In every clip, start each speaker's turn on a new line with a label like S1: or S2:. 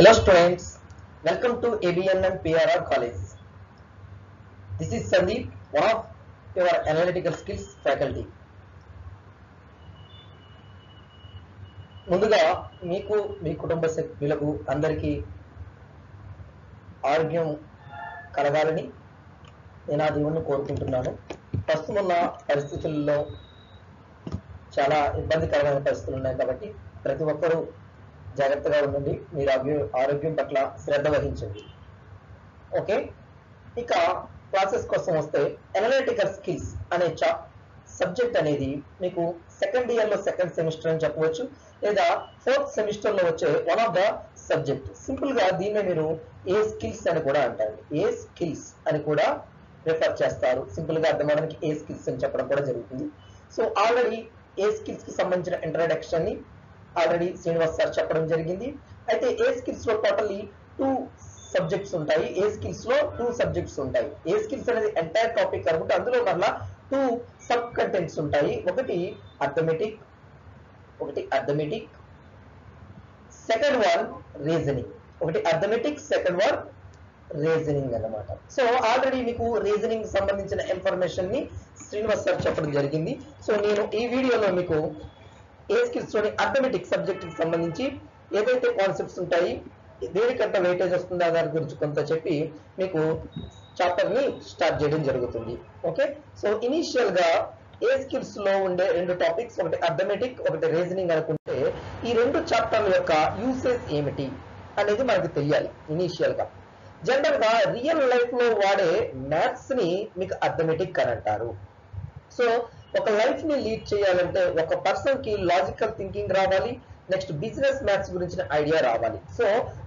S1: Hello students, welcome to ABNM PRR College. This is Sandeep, one of your analytical skills faculty. ముందుగా మీకు మీ కుటుంబ సభ్యులకు అందరికీ ఆరోగ్యం కలగాలని నేను ఆ దేవుణ్ణి కోరుకుంటున్నాను. ప్రస్తుతం ఉన్న పరిస్థితుల్లో చాలా ఇబ్బందికరమైన పరిస్థితులు ఉన్నాయి కాబట్టి ప్రతి ఒక్కరూ జాగ్రత్తగా ఉండండి. మీరు ఆరోగ్యం పట్ల శ్రద్ధ వహించండి. ఓకే, ఇక క్లాసెస్ కోసం వస్తే అనలిటికల్ స్కిల్స్ అనే సబ్జెక్ట్ అనేది మీకు సెకండ్ ఇయర్ లో సెకండ్ సెమిస్టర్ అని చెప్పవచ్చు, లేదా ఫోర్త్ సెమిస్టర్ లో వచ్చే one of the subject. Simple గా దీన్ని మీరు ఏ స్కిల్స్ అని కూడా అంటారు, ఏ స్కిల్స్ అని కూడా రిఫర్ చేస్తారు. సింపుల్ గా అర్థమవడానికి ఏ స్కిల్స్ అని చెప్పడం కూడా జరుగుతుంది. సో ఆల్రెడీ ఏ స్కిల్స్ కి సంబంధించిన ఇంట్రడక్షన్ ని ఆల్రెడీ శ్రీనివాస్ సార్ చెప్పడం జరిగింది. అయితే ఏ స్కిల్స్ లో టోటల్లీ 2 సబ్జెక్ట్స్ ఉంటాయి. ఏ స్కిల్స్ లో 2 సబ్జెక్ట్స్ ఉంటాయి. ఏ స్కిల్స్ అనేది ఎంటైర్ టాపిక్ అనుకుంటే అందులో మళ్ళా 2 సబ్ కంటెంట్స్ ఉంటాయి. ఒకటి అర్థమెటిక్, సెకండ్ వన్ రీజనింగ్. ఒకటి అర్థమెటిక్, సెకండ్ వన్ రీజనింగ్ అన్నమాట. సో ఆల్రెడీ మీకు రీజనింగ్ సంబంధించిన ఇన్ఫర్మేషన్ ని శ్రీనివాస్ సార్ చెప్పడం జరిగింది. సో నేను ఈ వీడియోలో మీకు ఏ స్కిల్స్ లోని అర్థమెటిక్ సబ్జెక్ట్ కి సంబంధించి ఏదైతే కాన్సెప్ట్స్ ఉంటాయి, దేనికంటే వెయిటేజ్ వస్తుందో దాని గురించి కొంత చెప్పి మీకు చాప్టర్ ని స్టార్ట్ చేయడం జరుగుతుంది. ఓకే, సో ఇనిషియల్ గా ఏ స్కిల్స్ లో ఉండే 2 టాపిక్స్, ఒకటి అర్థమెటిక్, ఒకటి రీజనింగ్ అనుకుంటే ఈ 2 చాప్టర్ల యొక్క యూసేజ్ ఏమిటి అనేది మనకు తెలియాలి. ఇనిషియల్ గా జనరల్ గా రియల్ లైఫ్ లో వాడే మ్యాథ్స్ ని మీకు అర్థమెటిక్ అని అంటారు. సో ఒక లైఫ్ ని లీడ్ చేయాలంటే ఒక పర్సన్ కి లాజికల్ థింకింగ్ రావాలి, నెక్స్ట్ బిజినెస్ మ్యాథ్స్ గురించిన ఐడియా రావాలి. సో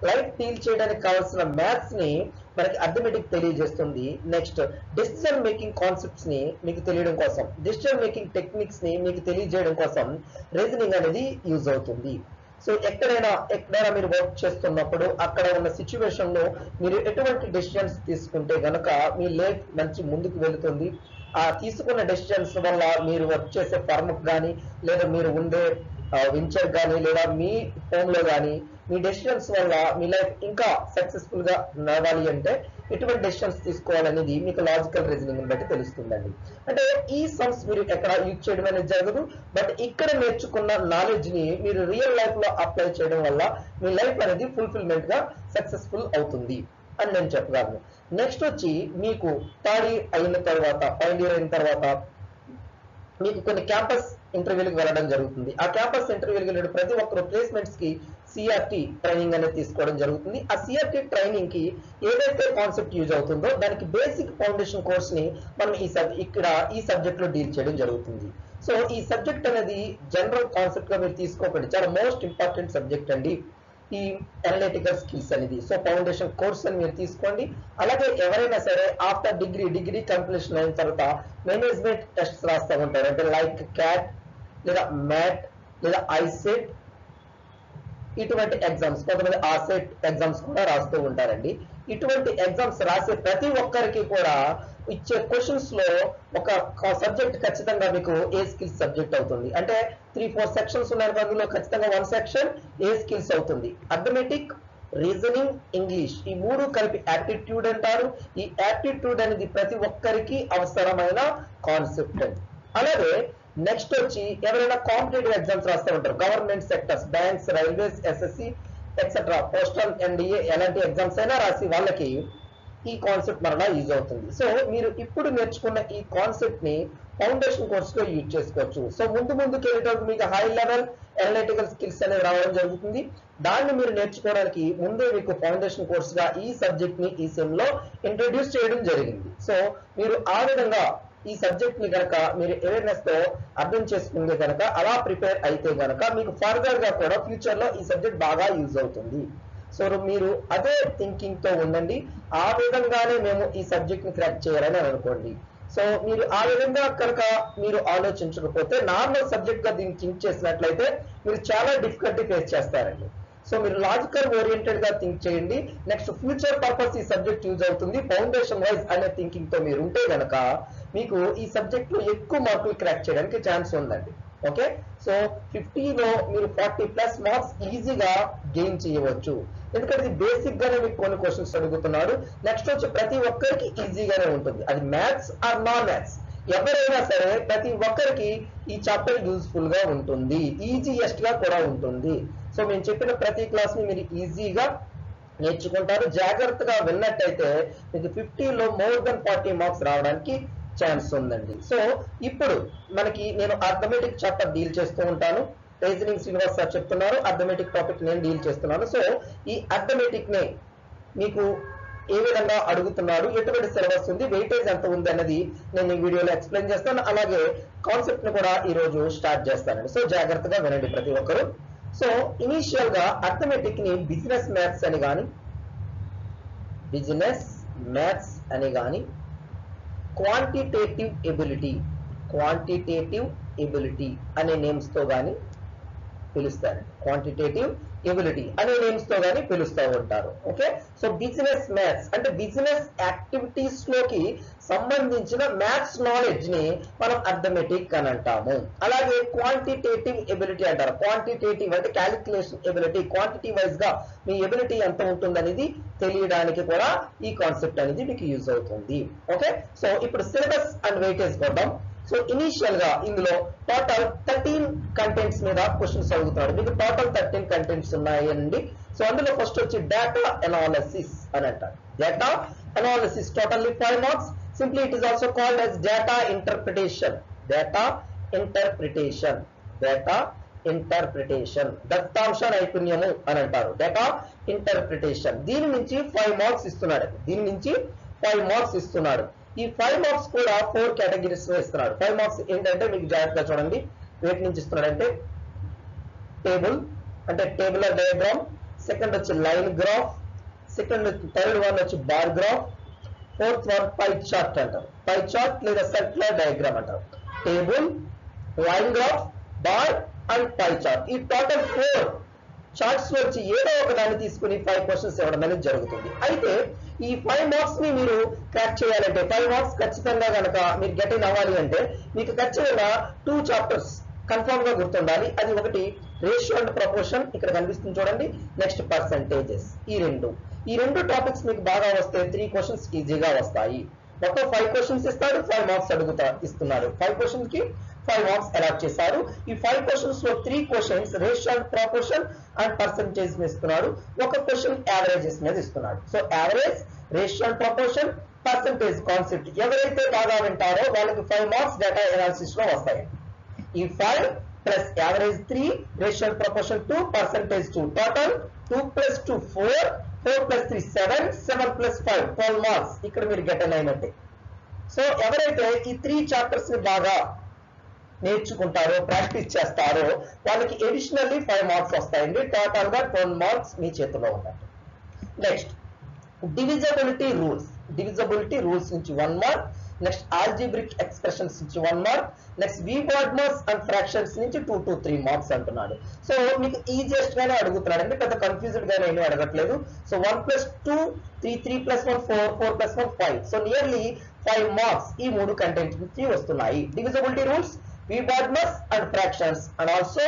S1: లైఫ్ డీల్ చేయడానికి కావాల్సిన మ్యాథ్స్ ని మనకి అర్థమెటిక్ తెలియజేస్తుంది. నెక్స్ట్ డెసిషన్ మేకింగ్ కాన్సెప్ట్స్ ని మీకు తెలియడం కోసం, డెసిషన్ మేకింగ్ టెక్నిక్స్ ని మీకు తెలియజేయడం కోసం రీజనింగ్ అనేది యూజ్ అవుతుంది. సో ఎక్కడైనా మీరు వర్క్ చేస్తున్నప్పుడు అక్కడ ఉన్న సిచ్యువేషన్ లో మీరు ఎటువంటి డెసిషన్స్ తీసుకుంటే గనక మీ లైఫ్ మంచి ముందుకు వెళుతుంది. ఆ తీసుకున్న డెసిషన్స్ వల్ల మీరు వర్క్ చేసే ఫర్మ్ కానీ, లేదా మీరు ఉండే వెంచర్ కానీ, లేదా మీ హోమ్ లో కానీ మీ డెసిషన్స్ వల్ల మీ లైఫ్ ఇంకా సక్సెస్ఫుల్ గా నడవాలి అంటే ఎటువంటి డెసిషన్స్ తీసుకోవాలనేది మీకు లాజికల్ రీజనింగ్ బట్టి తెలుస్తుందండి. అంటే ఈ సమ్స్ మీరు ఎక్కడ యూజ్ చేయడం అనేది జరగదు, బట్ ఇక్కడ నేర్చుకున్న నాలెడ్జ్ ని మీరు రియల్ లైఫ్ లో అప్లై చేయడం వల్ల మీ లైఫ్ అనేది ఫుల్ఫిల్మెంట్ గా సక్సెస్ఫుల్ అవుతుంది అని నేను చెప్పగలను. నెక్స్ట్ వచ్చి మీకు థర్డ్ ఇయర్ అయిన తర్వాత, ఫైనల్ ఇయర్ అయిన తర్వాత మీకు కొన్ని క్యాంపస్ ఇంటర్వ్యూలకు వెళ్ళడం జరుగుతుంది. ఆ క్యాంపస్ ఇంటర్వ్యూలకు వెళ్ళిన ప్రతి ఒక్కరు ప్లేస్మెంట్స్ కి సిఆర్టీ ట్రైనింగ్ అనేది తీసుకోవడం జరుగుతుంది. ఆ సిఆర్టీ ట్రైనింగ్ కి ఏదైతే కాన్సెప్ట్ యూజ్ అవుతుందో దానికి బేసిక్ ఫౌండేషన్ కోర్స్ ని మనం ఈ సబ్జెక్ట్ లో డీల్ చేయడం జరుగుతుంది. సో ఈ సబ్జెక్ట్ అనేది జనరల్ కాన్సెప్ట్ గా మీరు తీసుకోకండి, చాలా మోస్ట్ ఇంపార్టెంట్ సబ్జెక్ట్ అండి ఈ అనలిటికల్ స్కిల్స్ అనేది. సో ఫౌండేషన్ కోర్స్ అని మీరు తీసుకోండి. అలాగే ఎవరైనా సరే ఆఫ్టర్ డిగ్రీ కంప్లీషన్ అయిన తర్వాత మేనేజ్మెంట్ టెస్ట్ రాస్తూ ఉంటారు. అంటే లైక్ క్యాట్ లేదా మ్యాట్ లేదా ఐసెట్ ఇటువంటి ఎగ్జామ్స్, కొంతమంది ఆసెట్ ఎగ్జామ్స్ కూడా రాస్తూ ఉంటారండి. ఇటువంటి ఎగ్జామ్స్ రాసే ప్రతి ఒక్కరికి కూడా ఇచ్చే క్వశ్చన్స్ లో ఒక సబ్జెక్ట్ ఖచ్చితంగా మీకు ఏ స్కిల్స్ సబ్జెక్ట్ అవుతుంది. అంటే 3-4 సెక్షన్స్ ఉన్నాయి, అందులో ఖచ్చితంగా 1 సెక్షన్ ఏ స్కిల్స్ అవుతుంది. అర్థమెటిక్, రీజనింగ్, ఇంగ్లీష్ ఈ 3 కలిపి యాప్టిట్యూడ్ అంటారు. ఈ యాప్టిట్యూడ్ అనేది ప్రతి ఒక్కరికి అవసరమైన కాన్సెప్ట్ అండి. అలాగే నెక్స్ట్ వచ్చి ఎవరైనా కాంపిటేటివ్ ఎగ్జామ్స్ రాస్తూ ఉంటారు, government sectors, banks, railways, SSC etcetera, postal, NDA ఎలాంటి ఎగ్జామ్స్ అయినా రాసి వాళ్ళకి ఈ కాన్సెప్ట్ మరలా యూజ్ అవుతుంది. సో మీరు ఇప్పుడు నేర్చుకున్న ఈ కాన్సెప్ట్ ని ఫౌండేషన్ కోర్స్ లో యూజ్ చేసుకోవచ్చు. సో ముందుకు వెళ్ళేటప్పుడు మీకు హై లెవెల్ అనలిటికల్ స్కిల్స్ అనేది రావడం జరుగుతుంది. దాన్ని మీరు నేర్చుకోవడానికి ముందే మీకు ఫౌండేషన్ కోర్స్ గా ఈ సబ్జెక్ట్ ని ఈ సెమ్ లో ఇంట్రడ్యూస్ చేయడం జరిగింది. సో మీరు ఆ విధంగా ఈ సబ్జెక్ట్ ని కనుక మీరు అవేర్నెస్ తో అర్థం చేసుకుంటే కనుక, అలా ప్రిపేర్ అయితే కనుక మీకు ఫర్దర్ గా కూడా ఫ్యూచర్ లో ఈ సబ్జెక్ట్ బాగా యూజ్ అవుతుంది. సో మీరు అదే థింకింగ్ తో ఉండండి. ఆ విధంగానే మేము ఈ సబ్జెక్ట్ ని క్రాక్ చేయాలని అనుకోండి. సో మీరు ఆ విధంగా కనుక మీరు ఆలోచించకపోతే నార్మల్ సబ్జెక్ట్ గా దీన్ని థింక్ చేసినట్లయితే మీరు చాలా డిఫికల్టీ ఫేస్ చేస్తారండి. సో మీరు లాజికల్ ఓరియంటెడ్ గా థింక్ చేయండి. నెక్స్ట్ ఫ్యూచర్ పర్పస్ ఈ సబ్జెక్ట్ యూజ్ అవుతుంది. ఫౌండేషన్ వైజ్ అనే థింకింగ్ తో మీరు ఉంటే గనక మీకు ఈ సబ్జెక్ట్ లో ఎక్కువ మార్కులు క్రాక్ చేయడానికి ఛాన్స్ ఉందండి. ఓకే, సో 50లో మీరు 40+ మార్క్స్ ఈజీగా గెయిన్ చేయవచ్చు. ఎందుకంటే ఇది బేసిక్ గానే మీకు కొన్ని క్వశ్చన్స్ అడుగుతున్నాడు. నెక్స్ట్ వచ్చి ప్రతి ఒక్కరికి ఈజీగానే ఉంటుంది, అది మ్యాథ్స్ ఆర్ నాన్ మ్యాథ్స్ ఎవరైనా సరే ప్రతి ఒక్కరికి ఈ చాప్టర్ యూజ్ఫుల్ గా ఉంటుంది, ఈజీయెస్ట్ గా కూడా ఉంటుంది. సో మేము చెప్పిన ప్రతి క్లాస్ ని మీరు ఈజీగా నేర్చుకుంటారు. జాగ్రత్తగా విన్నట్టయితే మీకు 50లో మోర్ దెన్ 40 మార్క్స్ రావడానికి ఛాన్స్ ఉందండి. సో ఇప్పుడు మనకి నేను అర్థమెటిక్ చాప్టర్ డీల్ చేస్తూ ఉంటాను, రీజనింగ్ శ్రీనివాస్ సార్ చెప్తున్నారు, అర్థమెటిక్ టాపిక్ నేను డీల్ చేస్తున్నాను. సో ఈ అర్థమెటిక్ నే మీకు ఏ విధంగా అడుగుతున్నాడు, ఎటువంటి సిలబస్ ఉంది, వెయిటేజ్ ఎంత ఉంది అన్నది నేను ఈ వీడియోలో ఎక్స్ప్లెయిన్ చేస్తాను. అలాగే కాన్సెప్ట్ ని కూడా ఈ రోజు స్టార్ట్ చేస్తానండి. సో జాగ్రత్తగా వినండి ప్రతి ఒక్కరు. సో ఇనీషియల్ గా అర్థమెటిక్ ని బిజినెస్ మ్యాథ్స్ అని గాని క్వాంటిటేటివ్ ఎబిలిటీ అనే నేమ్స్ తో గాని పిలుస్తారు. క్వాంటిటేటివ్ ఎబిలిటీ అనే నేమ్స్ తో గాని పిలుస్తూ ఉంటారు. ఓకే, సో బిజినెస్ మ్యాథ్స్ అంటే బిజినెస్ యాక్టివిటీస్ లోకి సంబంధించిన మ్యాథ్స్ నాలెడ్జ్ ని మనం అర్థమెటిక్ అని అంటాము. అలాగే క్వాంటిటేటివ్ ఎబిలిటీ అంటారు. క్వాంటిటేటివ్ అంటే క్యాలిక్యులేషన్ ఎబిలిటీ, క్వాంటిటీ వైజ్ గా మీ ఎబిలిటీ ఎంత ఉంటుంది అనేది తెలియడానికి కూడా ఈ కాన్సెప్ట్ అనేది మీకు యూజ్ అవుతుంది. ఓకే, సో ఇప్పుడు సిలబస్ అండ్ వెయిటేజ్ కొద్దాం. సో ఇనీషియల్ గా ఇందులో టోటల్ 13 కంటెంట్స్ మీద క్వశ్చన్స్ అడుగుతాడు. మీకు టోటల్ 13 కంటెంట్స్ ఉన్నాయండి. సో అందులో ఫస్ట్ వచ్చి డేటా అనాలిసిస్ అని అంటారు. Data analysis totally 5 marks. Simply it is also called as data interpretation. దత్తాంశ నైపుణ్యము అని అంటారు. డేటా ఇంటర్ప్రిటేషన్ దీని నుంచి 5 మార్క్స్ ఇస్తున్నాడు. ఈ 5 మార్క్స్ కూడా 4 కేటగిరీస్ లో ఇస్తున్నాడు. 5 మార్క్స్ ఏంటంటే మీకు జాగ్రత్తగా చూడండి, వేటి నుంచి ఇస్తున్నాడంటే టేబుల్ అంటే టేబులర్ డయాగ్రామ్, సెకండ్ వచ్చి లైన్ గ్రాఫ్, థర్డ్ వన్ వచ్చి bar graph, fourth one pie chart అంటారు. పై చార్ట్ లేదా సర్క్యులర్ డయాగ్రామ్ అంటారు. Table, line graph, bar and pie chart. ఈ టోటల్ 4 చార్ట్స్ వచ్చి ఏదో ఒక దాన్ని తీసుకుని 5 క్వశ్చన్స్ ఇవ్వడం అనేది జరుగుతుంది. అయితే ఈ 5 మార్క్స్ ని మీరు క్రాక్ చేయాలంటే 5 మార్క్స్ ఖచ్చితంగా కనుక మీరు గెట్ ఇన్ అవ్వాలి అంటే మీకు ఖచ్చితంగా 2 చాప్టర్స్ కన్ఫర్మ్ గా గుర్తుండాలి. అది ఒకటి రేషియో అండ్ ప్రపోర్షన్, ఇక్కడ కనిపిస్తుంది చూడండి. Next percentages. ఈ రెండు టాపిక్స్ మీకు బాగా వస్తే 3 క్వశ్చన్స్ ఈజీగా వస్తాయి. మొత్తం 5 క్వశ్చన్స్ ఇస్తాడు, 5 మార్క్స్ ఇస్తున్నారు. 5 క్వశ్చన్స్ కి 5 మార్క్స్ అలాట్ చేశారు. ఈ 5 క్వశ్చన్స్ లో 3 questions ratio and proportion and percentage మీద ఇస్తున్నాడు. ఒక క్వశ్చన్ యావరేజెస్ మీద ఇస్తున్నాడు. So average, ratio and proportion, percentage concept ఎవరైతే బాగా వింటారో వాళ్ళకి 5 మార్క్స్ డేటా అనాలిసిస్ లో వస్తాయి. ఈ 5 plus average 3, ratio and proportion 2, percentage 2, total 2 + 2 4, 4 + 3 7, 7 + 5 12 marks ఇక్కడ మీరు గెట్ అయినట్టే. సో ఎవరైతే ఈ 3 చాప్టర్స్ ని బాగా నేర్చుకుంటారో, ప్రాక్టీస్ చేస్తారో వాళ్ళకి ఎడిషనల్లీ 5 మార్క్స్ వస్తాయండి. టోటల్ గా 12 మార్క్స్ మీ చేతిలో ఉన్నట్టు. నెక్స్ట్ డివిజబిలిటీ రూల్స్ నుంచి 1 మార్క్. నెక్స్ట్ ఆల్జీబ్రిక్ ఎక్స్ప్రెషన్స్ నుంచి 1 మార్క్. నెక్స్ట్ వివార్డ్మర్స్ అండ్ ఫ్రాక్షన్స్ నుంచి 2 to 3 మార్క్స్ అంటున్నాడు. సో మీకు ఈజియెస్ట్ గానే అడుగుతున్నాడు అండి, పెద్ద కన్ఫ్యూజ్డ్ గానే ఏమీ అడగట్లేదు. సో 1 + 2 3, 3 + 1 4, 4 + 1 5. సో నియర్లీ 5 మార్క్స్ ఈ 3 కంటెంట్ నుంచి వస్తున్నాయి. డివిజబిలిటీ రూల్స్, వివార్డ్మర్స్ and fractions and also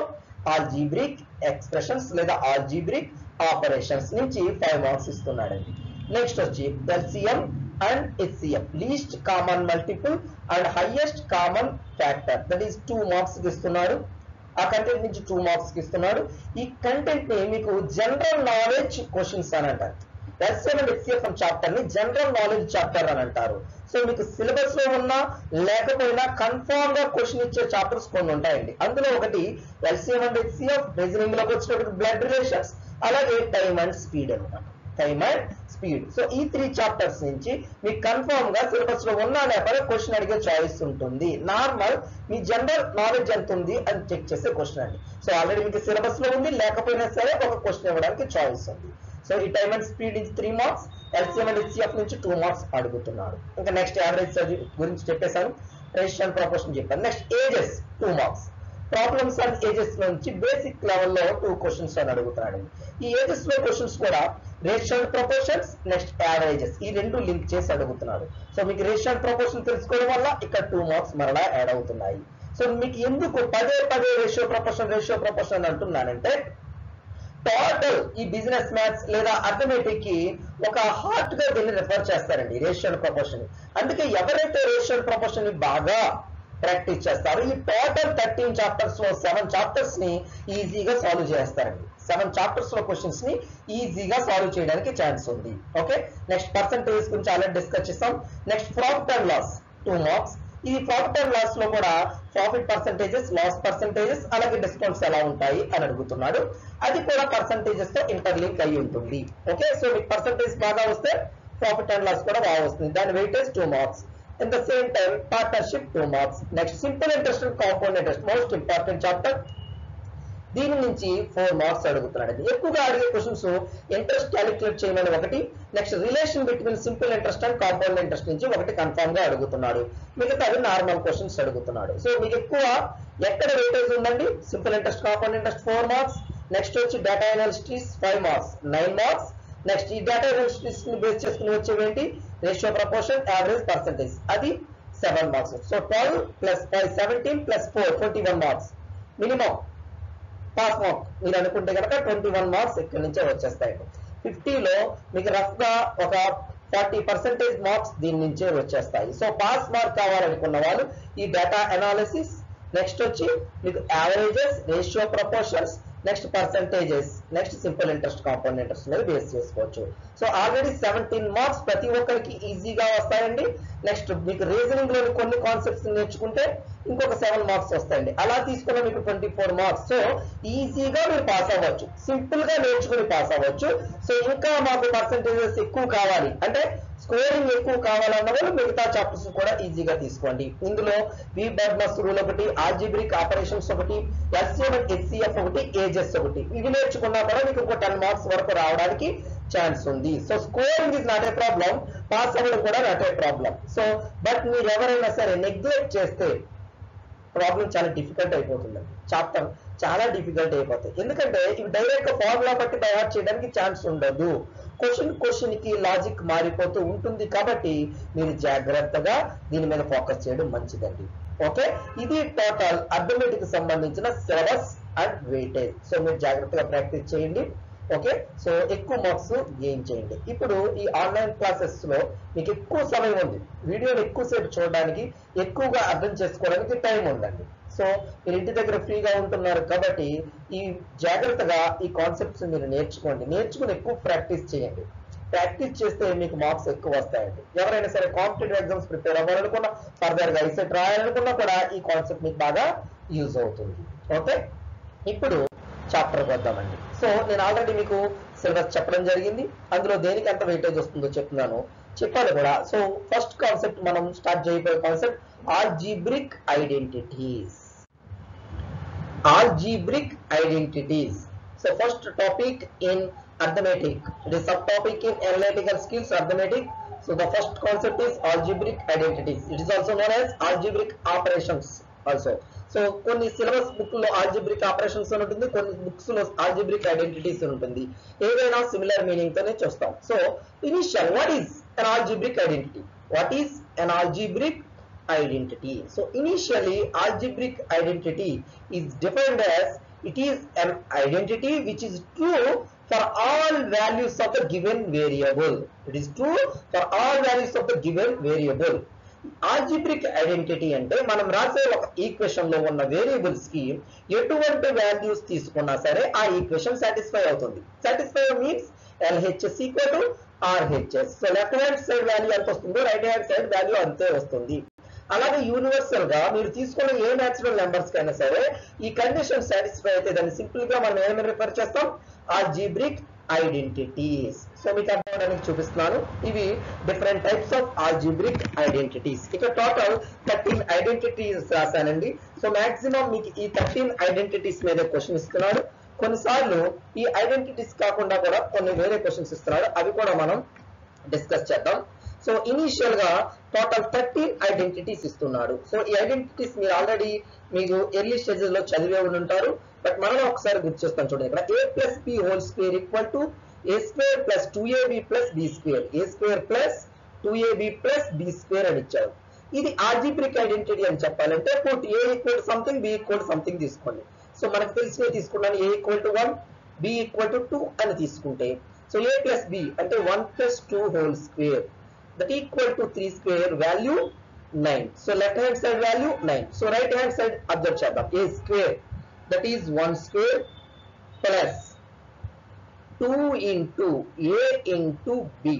S1: algebraic expressions లేదా ఆల్జీబ్రిక్ ఆపరేషన్స్ నుంచి 5 మార్క్స్ ఇస్తున్నాడండి. నెక్స్ట్ వచ్చి LCM and HCM, least common multiple and highest common factor, that is 2 marks ఇస్తున్నాడు. ఆ కంటెంట్ నుంచి 2 మార్క్స్ ఇస్తున్నాడు. ఈ కంటెంట్ ని మీకు జనరల్ నాలెడ్జ్ క్వశ్చన్స్ అని అంటారు. ఎల్సిఎం అండ్ హెచ్సిఎఫ్ చాప్టర్ ని జనరల్ నాలెడ్జ్ చాప్టర్ అని అంటారు. సో మీకు సిలబస్ లో ఉన్నా లేకపోయినా కన్ఫర్మ్ గా క్వశ్చన్ ఇచ్చే చాప్టర్స్ కొన్ని ఉంటాయండి. అందులో ఒకటి ఎల్సిఎం అండ్ హెచ్సిఎఫ్, రీజనింగ్ లోకి వచ్చినప్పుడు బ్లడ్ రిలేషన్స్, అలాగే టైమ్ అండ్ స్పీడ్ అనమాట. సో ఈ 3 చాప్టర్స్ నుంచి మీకు కన్ఫర్మ్ గా సిలబస్ లో ఉన్నా లేకపోతే క్వశ్చన్ అడిగే చాయిస్ ఉంటుంది. నార్మల్ మీ జనరల్ నాలెడ్జ్ ఎంత ఉంది అని చెక్ చేసే క్వశ్చన్ అండి. సో ఆల్రెడీ మీకు సిలబస్ లో ఉంది, లేకపోయినా సరే ఒక క్వశ్చన్ ఇవ్వడానికి చాయిస్ ఉంది. సో ఈ టైమ్ అండ్ స్పీడ్ నుంచి 3 మార్క్స్, ఎల్సిఎం అండ్ హెచ్సిఎఫ్ నుంచి 2 మార్క్స్ అడుగుతున్నాడు. ఇంకా నెక్స్ట్ యావరేజ్ గురించి చెప్పేశాను, రేషియో అండ్ ప్రపోర్షన్ చెప్పాను. Next ages 2 marks, problems and ages నుంచి బేసిక్ లెవెల్లో 2 క్వశ్చన్స్ అని అడుగుతున్నాడు. ఈ ఏజెస్ లో క్వశ్చన్స్ కూడా ratio and proportions, next averages, ఈ 2 లింక్ చేసి అడుగుతున్నాడు. సో మీకు రేషియో అండ్ ప్రపోర్షన్ తెలుసుకోవడం వల్ల ఇక్కడ 2 మార్క్స్ మరలా యాడ్ అవుతున్నాయి. సో సో మీకు ఎందుకు పదే పదే రేషియో ప్రపోర్షన్ అంటున్నానంటే, టోటల్ ఈ బిజినెస్ మ్యాథ్స్ లేదా అర్థమెటిక్ కి ఒక హార్ట్ గా దీన్ని రిఫర్ చేస్తారండి రేషియో అండ్ ప్రపోర్షన్. అందుకే ఎవరైతే రేషియో అండ్ ప్రపోర్షన్ ని బాగా ప్రాక్టీస్ చేస్తారు, ఈ టోటల్ 13 చాప్టర్స్ లో 7 చాప్టర్స్ ని ఈజీగా సాల్వ్ చేస్తారండి. 7 చాప్టర్స్ లో క్వశ్చన్స్ ని ఈజీగా సాల్వ్ చేయడానికి ఛాన్స్ ఉంది. ఓకే, నెక్స్ట్ పర్సంటేజ్ గురించి ఆల్రెడీ డిస్కస్ చేసాం. Next profit and loss 2 marks. ఈ ప్రాఫిట్ అండ్ లాస్ లో కూడా ప్రాఫిట్ పర్సంటేజెస్, లాస్ పర్సంటేజెస్, అలాగే డిస్కౌంట్స్ ఎలా ఉంటాయి అని అడుగుతున్నాడు. అది కూడా పర్సంటేజెస్ తో ఇంటర్లింక్ అయి ఉంటుంది. ఓకే, సో మీకు పర్సంటేజ్ బాగా వస్తే ప్రాఫిట్ అండ్ లాస్ కూడా బాగా వస్తుంది. దాని weightage 2 marks. In the same time, partnership 2 marks. Next, simple interest and compound interest, most important chapter. దీని నుంచి 4 మార్క్స్ అడుగుతున్నాడు. ఎక్కువగా అడిగే క్వశ్చన్స్ ఇంట్రెస్ట్ క్యాలిక్యులేట్ చేయమని ఒకటి, next relation between simple interest and compound interest నుంచి ఒకటి కన్ఫర్మ్ గా అడుగుతున్నాడు. మిగతా అది నార్మల్ క్వశ్చన్స్ అడుగుతున్నాడు. సో మీకు ఎక్కువ ఎక్కడ వెయిటేజ్ ఉందండి? Simple interest, compound interest 4 marks. Next వచ్చి data analysis 5 marks, 9 marks. Next ఈ డేటా అనాలిసిస్ ని బేస్ చేసుకుని వచ్చేవేంటి? రేషియో ప్రపోర్షన్, యావరేజ్, పర్సంటేజ్, అది 7 marks. So 12 plus 5 17 plus 4 21 marks minimum pass mark మీరు అనుకుంటే కనుక 21 మార్క్స్ ఇక్కడి నుంచే వచ్చేస్తాయి. 50లో మీకు రఫ్ గా ఒక 40% మార్క్స్ దీని నుంచే వచ్చేస్తాయి. సో పాస్ మార్క్ కావాలనుకున్న వాళ్ళు ఈ డేటా అనాలిసిస్, నెక్స్ట్ వచ్చి మీకు averages, ratio proportions, next percentages, next simple interest, compound interest మీద బేస్ చేసుకోవచ్చు. సో ఆల్రెడీ 17 మార్క్స్ ప్రతి ఒక్కరికి ఈజీగా వస్తాయండి. నెక్స్ట్ మీకు రీజనింగ్ లోని కొన్ని కాన్సెప్ట్స్ నేర్చుకుంటే ఇంకొక 7 మార్క్స్ వస్తాయండి. అలా తీసుకున్న మీకు 24 మార్క్స్. సో ఈజీగా మీరు పాస్ అవ్వచ్చు, సింపుల్ గా నేర్చుకుని పాస్ అవ్వచ్చు. సో ఇంకా మాకు పర్సంటేజెస్ ఎక్కువ కావాలి అంటే స్కోరింగ్ ఎక్కువ కావాలన్న వాళ్ళు మిగతా చాప్టర్స్ కూడా ఈజీగా తీసుకోండి. ఇందులో వీబర్మస్ రూల్ ఒకటి, ఆల్జీబ్రిక్ ఆపరేషన్స్ ఒకటి, ఎల్సిఎం అండ్ హెచ్సిఎఫ్ ఒకటి, ఏజెస్ ఒకటి, ఇవి నేర్చుకున్నా కూడా మీకు ఇంకో 10 మార్క్స్ వరకు రావడానికి ఛాన్స్ ఉంది. So scoring is not a problem, pass అవ్వడం కూడా not a problem. So but మీరు ఎవరైనా సరే నెగ్లెక్ట్ చేస్తే ప్రాబ్లం చాలా డిఫికల్ట్ అయిపోతుందండి. చాప్టర్ చాలా డిఫికల్ట్ అయిపోతాయి. ఎందుకంటే ఇవి డైరెక్ట్ గా ఫార్ములా బట్టి బైహార్ట్ చేయడానికి ఛాన్స్ ఉండదు. క్వశ్చన్ కి లాజిక్ మారిపోతూ ఉంటుంది. కాబట్టి మీరు జాగ్రత్తగా దీని మీద ఫోకస్ చేయడం మంచిదండి. ఓకే, ఇది టోటల్ అర్థమెటిక్ సంబంధించిన సిలబస్ అండ్ వెయిటేజ్. సో మీరు జాగ్రత్తగా ప్రాక్టీస్ చేయండి. ఓకే, సో ఎక్కువ మార్క్స్ గెయిన్ చేయండి. ఇప్పుడు ఈ ఆన్లైన్ క్లాసెస్ లో మీకు ఎక్కువ సమయం ఉంది, వీడియోని ఎక్కువసేపు చూడడానికి, ఎక్కువగా అర్థం చేసుకోవడానికి టైం ఉందండి. సో మీరు ఇంటి దగ్గర ఫ్రీగా ఉంటున్నారు కాబట్టి ఈ జాగ్రత్తగా ఈ కాన్సెప్ట్స్ మీరు నేర్చుకుని ఎక్కువ ప్రాక్టీస్ చేయండి. ప్రాక్టీస్ చేస్తే మీకు మార్క్స్ ఎక్కువ వస్తాయండి. ఎవరైనా సరే కాంపిటేటివ్ ఎగ్జామ్స్ ప్రిపేర్ అవ్వాలనుకున్నా, ఫర్దర్ గా ఐసెట్ రాయాలనుకున్నా కూడా ఈ కాన్సెప్ట్ మీకు బాగా యూజ్ అవుతుంది. ఓకే, ఇప్పుడు చాప్టర్ వద్దామండి. సో నేను ఆల్రెడీ మీకు సిలబస్ చెప్పడం జరిగింది. అందులో దేనికి ఎంత వెయిటేజ్ వస్తుందో చెప్పాను కూడా. సో ఫస్ట్ కాన్సెప్ట్ మనం స్టార్ట్ చేయబోయే concept algebraic identities. Algebraic identities. So first topic in arithmetic. It is subtopic in analytical skills arithmetic. So the first concept is algebraic identities. It is also known as algebraic operations also. So కొన్ని syllabus book లో algebraic operations అని ఉంటుంది, కొన్ని books లో algebraic identities అని ఉంటుంది. ఏదైనా similar meaning తోనే చూస్తాం. So initial what is an algebraic identity? What is an algebraic identity? So initially algebraic identity is defined as it is an identity which is true for all values of the given variable. It is true for all values of the given variable. Algebraic identity అంటే మనం రాసే ఒక equation లో ఉన్న variables కి ఎటువంటి values తీసుకున్నా సరే ఆ ఈక్వేషన్ సాటిస్ఫై అవుతుంది. Satisfy means LHS equal to RHS. So left hand side value ఎంత వస్తుందో రైట్ హ్యాండ్ సైడ్ వాల్యూ అంతే వస్తుంది. అలాగే యూనివర్సల్ గా మీరు తీసుకున్న ఏ న్యాచురల్ నెంబర్స్ కైనా సరే ఈ కండిషన్ సాటిస్ఫై అయితే దాన్ని సింపుల్ గా మనం ఏమని రిఫర్ చేస్తాం? Algebraic identities. సో మీకు అర్థం అవడానికి చూపిస్తున్నాను. ఇవి different types of algebraic identities. ఇక్కడ టోటల్ 13 ఐడెంటిటీస్ రాశానండి. సో మాక్సిమం మీకు ఈ 13 ఐడెంటిటీస్ మీద క్వశ్చన్ ఇస్తున్నాడు. కొన్నిసార్లు ఈ ఐడెంటిటీస్ కాకుండా కూడా కొన్ని వేరే క్వశ్చన్స్ ఇస్తున్నాడు. అవి కూడా మనం డిస్కస్ చేద్దాం. సో ఇనిషియల్ గా టోటల్ 13 ఐడెంటిటీస్ ఇస్తున్నాడు. సో ఈ ఐడెంటిటీస్ మీరు ఆల్రెడీ మీకు ఎర్లీ స్టేజెస్ లో చదివే ఉంటారు. బట్ మనం ఒకసారి గుర్తు చేస్తాం చూడండి. ఇక్కడ a plus b whole square equal to a square plus 2ab plus b square, a square plus 2ab plus b square అని ఇచ్చారు. ఇది ఆల్జీబ్రిక్ ఐడెంటిటీ అని చెప్పాలంటే put a equal to something b equal to something తీసుకోండి. So మనకు తెలిసినవి తీసుకున్నాను. a equal to 1 b equal to 2 అని తీసుకుంటే సో a ప్లస్ b అంటే 1 plus 2 whole square that equal to 3 square value 9. So left hand side value 9. So right hand side observe చేద్దాం. a square that is 1 square plus 2 into a into b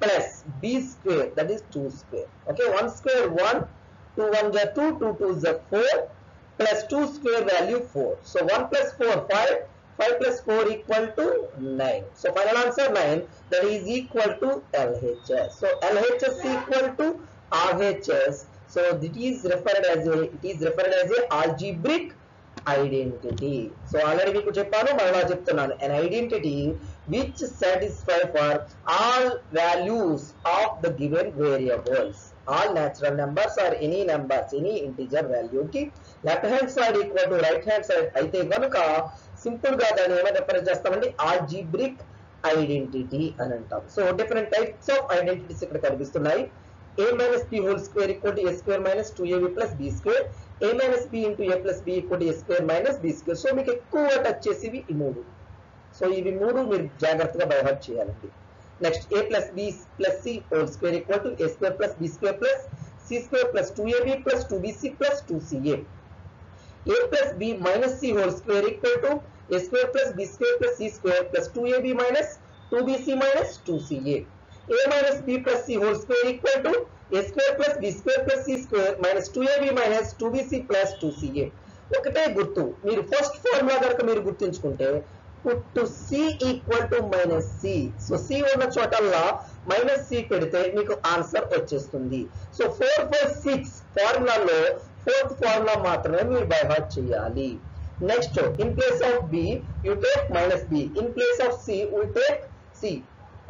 S1: plus b square that is 2 square. Okay, 1 square 1, 2 1 is 2, 2 2 is 4 plus 2 square value 4. So 1 plus 4 5, 5 plus 4 equal to 9. So final answer 9, that is equal to LHS. So LHS equal to RHS. So it is referred as a algebraic identity. So already మీకు చెప్పాను, మళ్ళా చెప్తున్నాను. An identity which satisfy for all values of the given variables. All natural numbers or any numbers, any integer value కి left hand side equal to right hand side అయితే కనుక simple గా దాన్ని ఏమైనా రిప్రజెంట్ చేస్తామండి, ఆల్జీబ్రిక్ ఐడెంటిటీ అని అంటాం. So different types of identities ఇక్కడ కనిపిస్తున్నాయి. a minus b whole square equal to a square minus 2ab plus b square, a minus b into a plus b equal to a square minus b square. So మీకు ఎక్కువ touch చేసేవి ఈ మూడు. So ఇవి మూడు మీరు జాగ్రత్తగా by heart చేయాలండి. Next a plus b plus c whole square equal to a square plus b square plus c square plus 2ab plus 2bc plus 2ca. a plus b minus c whole square equal to a square plus b square plus c square plus 2ab minus 2bc minus 2ca. a minus b plus c whole square equal to a square plus b square plus c square minus 2ab minus 2bc plus 2ca. ఒకటే గుర్తు, మీరు first formula కనుక మీరు గుర్తుంచుకుంటే put c equal to minus c. So c ఉన్న చోటల్లా minus c పెడితే మీకు answer వచ్చేస్తుంది. సో 4 4 6 ఫార్ములాలో ఫోర్త్ ఫార్ములా మాత్రమే మీరు బై హార్ట్ చేయాలి. Next in place of b you take minus b, in place of c we take c.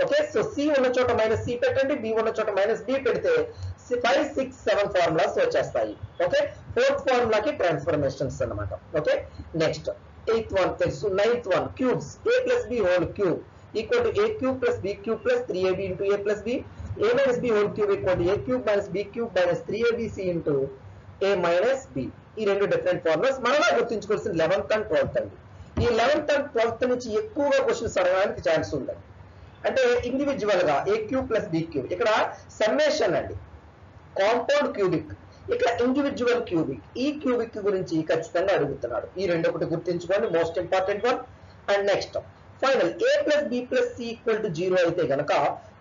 S1: Okay, so c ఉన్న చోట minus c పెట్టండి, b ఉన్న చోట మైనస్ b పెడితే 5 6 7 ఫార్ములాస్ వచ్చేస్తాయి. ఓకే, ఫోర్త్ ఫార్ములాకి ట్రాన్స్ఫర్మేషన్స్ అన్నమాట. ఓకే, నెక్స్ట్ 8th వన్ తెలుసు. 9th one cubes, a plus b whole cube equal to a cube plus b cube plus 3ab into a plus b, a minus b whole cube equal to a cube minus b cube minus 3abc into a minus b. ఈ రెండు different formulas మనలా గుర్తుంచుకోవాల్సిన 11th and 12th అండి. ఈ 11th and 12th నుంచి ఎక్కువగా questions అడగడానికి chance ఉంది. అంటే ఇండివిజువల్ గా a cube plus b cube, ఇక్కడ సమ్మేషన్ అండి, కాంపౌండ్ క్యూబిక్, ఇక్కడ ఇండివిజువల్ క్యూబిక్. ఈ క్యూబిక్ గురించి ఖచ్చితంగా అడుగుతున్నాడు. ఈ రెండు ఒకటి గుర్తుంచుకోండి, most important one. And next final a plus b plus c equal to 0 అయితే కనుక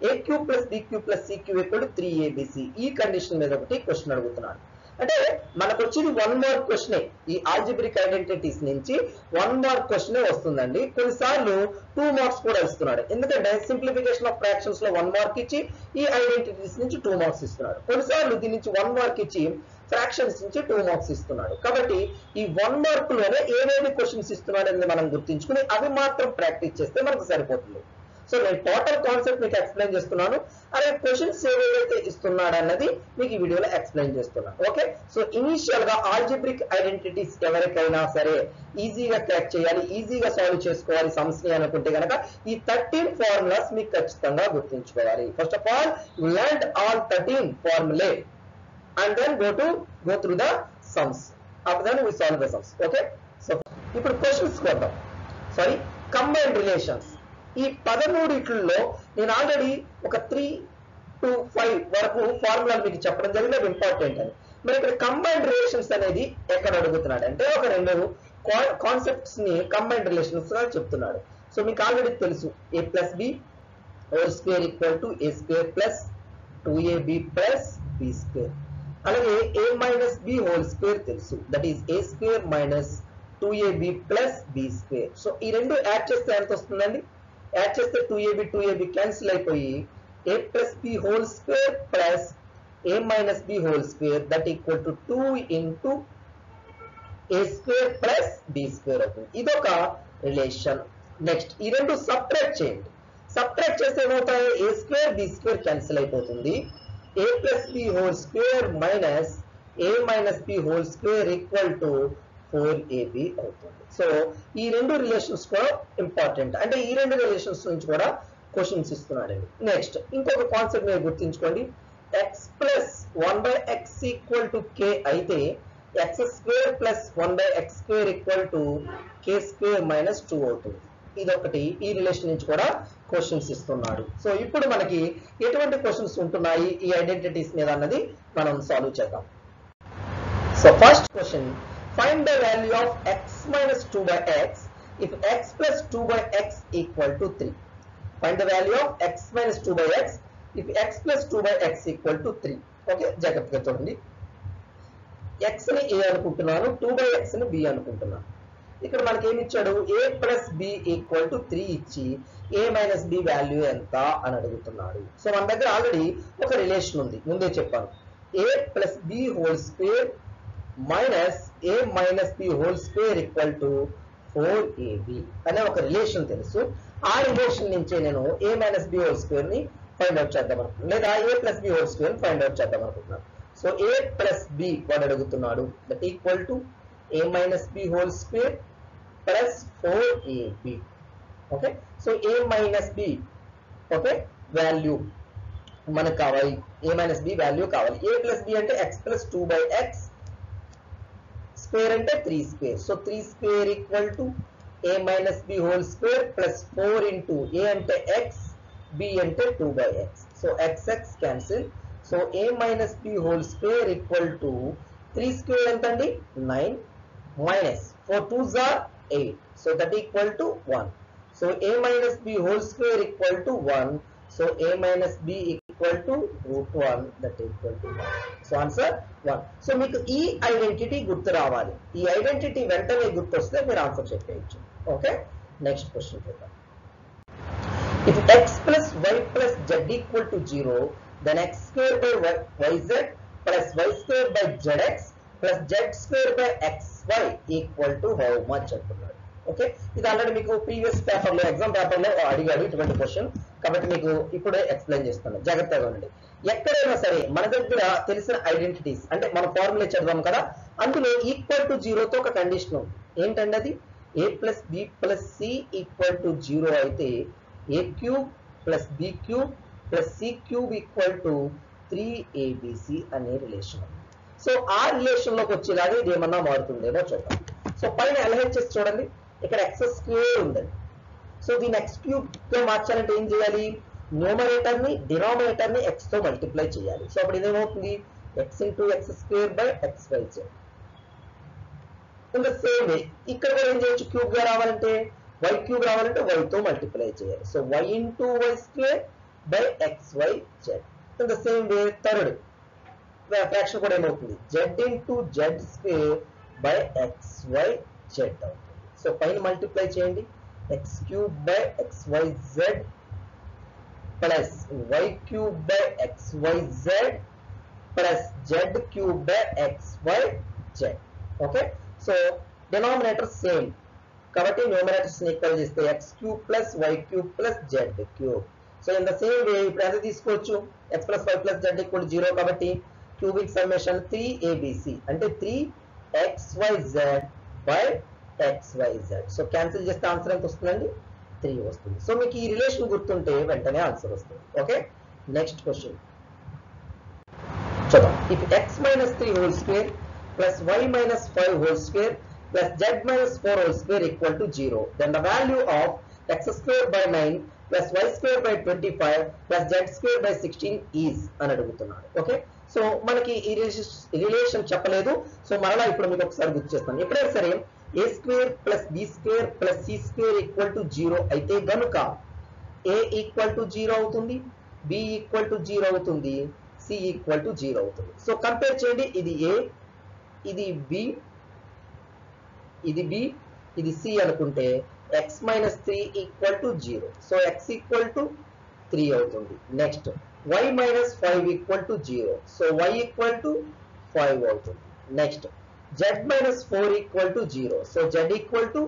S1: a cube plus b cube plus c cube equal to 3abc. ఈ కండిషన్ మీద ఒకటి క్వశ్చన్ అడుగుతున్నాడు. అంటే మనకు వచ్చేది 1 మార్క్ క్వశ్చనే. ఈ ఆల్జిబ్రిక్ ఐడెంటిటీస్ నుంచి 1 మార్క్ క్వశ్చనే వస్తుందండి. కొన్నిసార్లు 2 మార్క్స్ కూడా ఇస్తున్నాడు. ఎందుకంటే సింప్లిఫికేషన్ ఆఫ్ ఫ్రాక్షన్స్ లో 1 మార్క్ ఇచ్చి ఈ ఐడెంటిటీస్ నుంచి 2 మార్క్స్ ఇస్తున్నాడు. కొన్నిసార్లు దీని నుంచి 1 మార్క్ ఇచ్చి ఫ్రాక్షన్స్ నుంచి 2 మార్క్స్ ఇస్తున్నాడు. కాబట్టి ఈ 1 మార్క్ లోనే ఏవేవి క్వశ్చన్స్ ఇస్తున్నాడు అనేది మనం గుర్తించుకుని అవి మాత్రం ప్రాక్టీస్ చేస్తే మనకు సరిపోతుంది. సో నేను టోటల్ కాన్సెప్ట్ మీకు ఎక్స్ప్లెయిన్ చేస్తున్నాను, అదే క్వశ్చన్స్ ఏవైతే ఇస్తున్నాడు అన్నది మీకు ఈ వీడియోలో ఎక్స్ప్లెయిన్ చేస్తున్నాను. ఓకే, సో ఇనిషియల్ గా ఆల్జిబ్రిక్ ఐడెంటిటీస్ ఎవరికైనా సరే ఈజీగా క్రాక్ చేయాలి, ఈజీగా సాల్వ్ చేసుకోవాలి సమస్య అనుకుంటే కనుక ఈ 13 ఫార్ములాస్ మీకు ఖచ్చితంగా గుర్తుంచుకోవాలి. First of all you learn all 13 formulae and then go through the sums. After that we solve the sums. Okay, so ఇప్పుడు క్వశ్చన్స్ కొద్దాం. Sorry, combined relations. ఈ 13లో నేను ఆల్రెడీ ఒక 3 to 5 వరకు ఫార్ములాలు మీకు చెప్పడం జరిగింది, అవి ఇంపార్టెంట్ అని. మరి ఇక్కడ కంబైన్డ్ రిలేషన్స్ అనేది ఎక్కడ అడుగుతున్నాడు అంటే ఒక రెండు కాన్సెప్ట్స్ ని కంబైన్డ్ రిలేషన్స్ గా చెప్తున్నాడు. సో మీకు ఆల్రెడీ తెలుసు, a plus b whole square equal to a square plus 2ab plus b square. అలాగే a minus b whole square తెలుసు, that is a square minus 2ab plus b square. So ఈ రెండు add చేస్తే ఎంత వస్తుందండి? Add చేస్తే 2ab cancel అయిపోయి a plus b whole square plus a minus b whole square that equal to 2 into a square plus b square అవుతుంది. ఇదొక relation. Next ఈ రెండు సబ్ట్రాక్ట్ చేయండి. సబ్ట్రాక్ట్ చేస్తే ఏమవుతాయి? a square b square cancel అయిపోతుంది. a plus b whole square minus a minus b whole square equal to 4ab అవుతుంది. So ఈ రెండు రిలేషన్స్ కూడా ఇంపార్టెంట్. అంటే ఈ రెండు రిలేషన్స్ నుంచి కూడా క్వశ్చన్స్ ఇస్తున్నాడండి. నెక్స్ట్ ఇంకొక కాన్సెప్ట్ మీరు గుర్తుంచుకోండి, x plus 1 by x equal to k అయితే x square plus 1 by x square equal to k square minus 2 అవుతుంది. ఇదొకటి ఈ రిలేషన్ నుంచి కూడా క్వశ్చన్స్ ఇస్తున్నాడు. సో ఇప్పుడు మనకి ఎటువంటి క్వశ్చన్స్ ఉంటున్నాయి ఈ ఐడెంటిటీస్ మీద అన్నది మనం సాల్వ్ చేద్దాం. So first question, find the value of x minus 2 by x if x plus 2 by x equal to 3. Find the value of x minus 2 by x if x plus 2 by x equal to 3. Okay, జాగ్రత్తగా చూడండి. x ని a అనుకుంటున్నాను, 2 by x ని b అనుకుంటున్నాను. ఇక్కడ మనకి ఏమి ఇచ్చాడు, a plus b equal to 3 ఇచ్చి a minus b వాల్యూ ఎంత అని అడుగుతున్నాడు. సో మన దగ్గర ఆల్రెడీ ఒక రిలేషన్ ఉంది, ముందే చెప్పాను. a plus b whole square minus a minus b whole square equal to 4ab అనే ఒక రిలేషన్ తెలుసు. ఆ రిలేషన్ నుంచే నేను a minus b whole square ని ఫైండ్ అవుట్ చేద్దాం అనుకుంటున్నాను, లేదా a plus b whole square ని ఫైండ్ అవుట్ చేద్దాం అనుకుంటున్నాను. సో a plus b వాడు అడుగుతున్నాడు, that equal to a minus b whole square plus 4ab. Okay, so a minus b okay value మనకు కావాలి, a minus b వాల్యూ కావాలి. a plus b అంటే x plus 2 by x, square అంటే 3 square. So 3 square equal to a minus b whole square plus 4 into a అంటే x, b అంటే 2 by x. So x x cancel. So a minus b whole square equal to 3 square ఎంత అండి 9 minus 4 2s are 8. So that equal to 1. So a minus b whole square equal to 1. So a minus b equal to root 1, that equal to 1. So answer 1. So మీకు ఈ identity గుర్తు రావాలి. ఈ identity వెంటనే గుర్తొస్తే మీరు ఆన్సర్ చెప్పేయచ్చు. ఓకే, నెక్స్ట్ క్వశ్చన్ చూద్దాం. If x plus y plus z equal to 0, then x square by yz plus y square by zx plus z square by xy equal to how much అంటున్నాడు. Okay, ఇది already మీకు previous paper లో exam paper లో అడిగాడు ఇటువంటి question, కాబట్టి మీకు ఇప్పుడే ఎక్స్ప్లెయిన్ చేస్తాను, జాగ్రత్తగా ఉండండి. ఎక్కడైనా సరే మన దగ్గర తెలిసిన ఐడెంటిటీస్ అంటే మన ఫార్ములా చదివాం కదా, అందులో ఈక్వల్ టు 0 తో ఒక కండిషన్ ఉంది. ఏంటండి అది, a plus b plus c equal to 0 అయితే a cube plus b cube plus c cube equal to 3abc అనే రిలేషన్. సో ఆ రిలేషన్ లోకి వచ్చేలాగా ఇది ఏమన్నా మారుతుందేమో చూద్దాం. సో పైన LHS చూడండి, ఇక్కడ x స్క్వేర్ ఉందండి. సో దీన్ని x క్యూబ్ తో మార్చాలంటే ఏం చేయాలి, న్యూమరేటర్ ని డినామినేటర్ ని x తో మల్టిప్లై చేయాలి. సో అప్పుడు ఇదేమవుతుంది, x into x square by xyz. In the same way ఇక్కడ కూడా ఏం చేయొచ్చు, క్యూబ్ గా రావాలంటే y క్యూబ్ రావాలంటే y తో మల్టిప్లై చేయాలి. So y into y square by xyz. In the same way third fraction కూడా ఏమవుతుంది, z into z square by xyz అవుతుంది. సో పైన మల్టిప్లై చేయండి, x cube by xyz plus y cube by xyz plus z cube by xyz. Okay, so denominator same కాబట్టి numerators ని equal చేస్తే x cube plus y cube plus z cube. So in the same way ఇప్పుడు ఎంత తీసుకోవచ్చు, x plus y plus z equal 0 కాబట్టి cubic summation 3abc అంటే 3xyz by xyz. So cancel చేస్తే answer ఎంత వస్తుందండి, 3 వస్తుంది. సో మీకు ఈ రిలేషన్ గుర్తుంటే వెంటనే ఆన్సర్ వస్తుంది. ఓకే, నెక్స్ట్ క్వశ్చన్ చూద్దాం. If x minus 3 whole square plus y minus 5 whole square plus z minus 4 whole square equal to 0, then the value of x square by 9 plus y square by 25 plus z square by 16 is అని అడుగుతున్నాడు. Okay, so మనకి ఈ relation చెప్పలేదు. So మరలా ఇప్పుడు మీకు ఒకసారి గుర్తు చేస్తాను. ఎప్పుడైనా సరే a square plus b square plus c square equal to 0 అయితే గనుక a ఈక్వల్ టు 0 అవుతుంది, b ఈక్వల్ టు 0 అవుతుంది, c ఈక్వల్ టు 0 అవుతుంది. సో కంపేర్ చేయండి, ఇది a, ఇది b, ఇది b, ఇది c అనుకుంటే x minus 3 equal to 0. So x equal to 3 అవుతుంది. Next y minus 5 equal to 0. So y equal to 5 అవుతుంది. Next z minus 4 equal to 0. So z equal to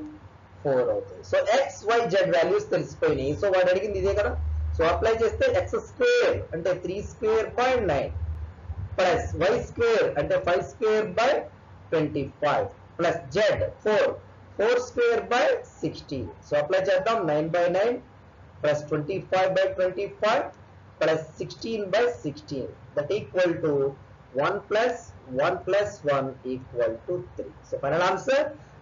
S1: 4 అవుతుంది. So x, y, z values తెలిసిపోయినాయి. So వాడు అడిగింది ఇదే కదా. So apply చేస్తే x square అంటే 3 square by 9 plus y square అంటే 5 square by 25 plus z 4 square by 16. So apply చేద్దాం, 9 by 9 plus 25 by 25 plus 16 by 16 that equal to 1 plus 1 plus 1 equal to 3. So final answer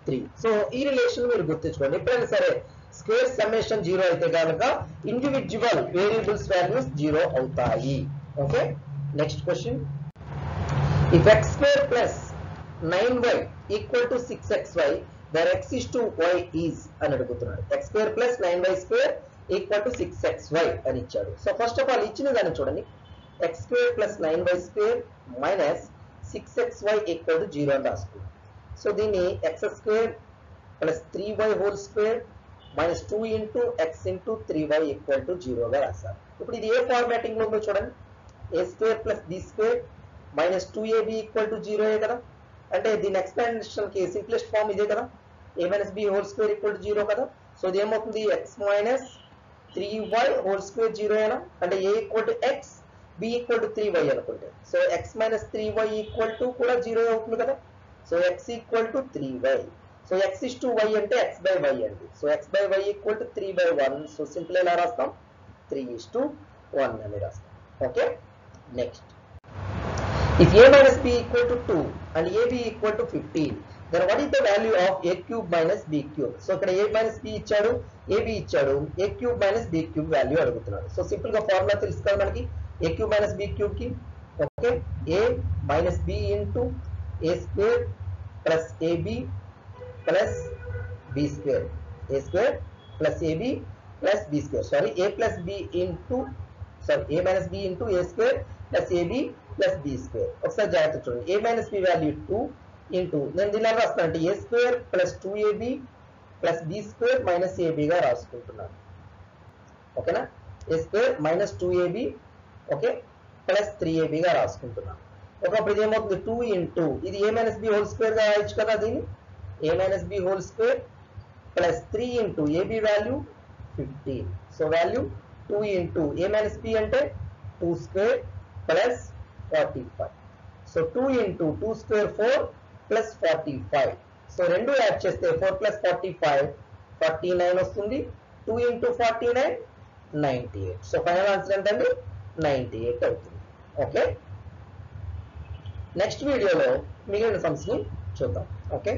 S1: 3. So ఈ relation మీరు గుర్తుంచుకోండి. ఎప్పుడైనా సరే square summation 0 అయితే కనుక individual variables values 0 అవుతాయి. Okay, next question. If x square plus 9y equal to 6xy, where x is to y is అని అడుగుతున్నాడు. x square plus 9y square equal to 6xy అని ఇచ్చాడు. సో ఫస్ట్ ఆఫ్ ఆల్ ఇచ్చిన దాన్ని చూడండి. x square plus 9y square minus 6xy equal to 0 అని రాసుకున్నాం. So దీన్ని x square plus 3y whole square minus 2 into x into 3y equal to 0 గా రాశారు. ఇప్పుడు ఇది ఏ ఫార్మాటింగ్ లో ఉందో చూడండి. a square plus b square minus 2ab equal to 0 కదా. అంటే దీని ఎక్స్పాన్షన్ కి సింప్లెస్ట్ ఫామ్ ఇదే కదా. a minus b whole square equal to 0 కదా. సో ఇది ఏమవుతుంది, x minus 3y whole square 0 అయినా అంటే a equal to x, b equal to 3y అనుకుంటే so x minus 3y equal to కూడా 0 అవుతుంది కదా. So x equal to 3y. So x is to y అంటే x by y అండి. So x by y equal to 3 by 1. So simple ఎలా రాస్తాం, 3 is to 1 అని రాస్తాం. Okay, next. If a minus b equal to 2 and ab equal to 15, then what is the value of a cube minus b cube? So ఇక్కడ a minus b ఇచ్చాడు, ab ఇచ్చాడు, a cube minus b cube value అడుగుతున్నాడు. So simple గా formula తెలుసు కదా మనకి a cube minus b cube కి. Okay, a minus b into a square plus ab plus b square, a square plus ab plus b square. Sorry, a plus b into a minus b into a square plus ab plus b square. ఒకసారి జాగ్రత్త చూడండి. a minus b value 2 into నేను దీనిలా రాస్తాను అంటే a square plus 2ab plus b square minus ab గా రాసుకుంటున్నాను. ఓకేనా, a square minus 2ab okay plus 3ab గా రాసుకుంటున్నాను. ఒకప్పుడు ఇది ఏమవుతుంది, 2 into ఇది a minus b whole square గా రాయొచ్చు కదా. దీన్ని a minus b whole square plus 3 into ab value 15. So value 2 into a minus b అంటే 2 square plus 45. So 2 into 2 square 4 plus 45. So రెండు యాడ్ చేస్తే 4 ప్లస్ 45 49 వస్తుంది. 2 into 49 98. సో ఫైనల్ ఆన్సర్ ఏంటండి, 98 అవుతుంది. ఓకే, నెక్స్ట్ వీడియోలో మిగిలిన సమ్స్ ని చూద్దాం. ఓకే.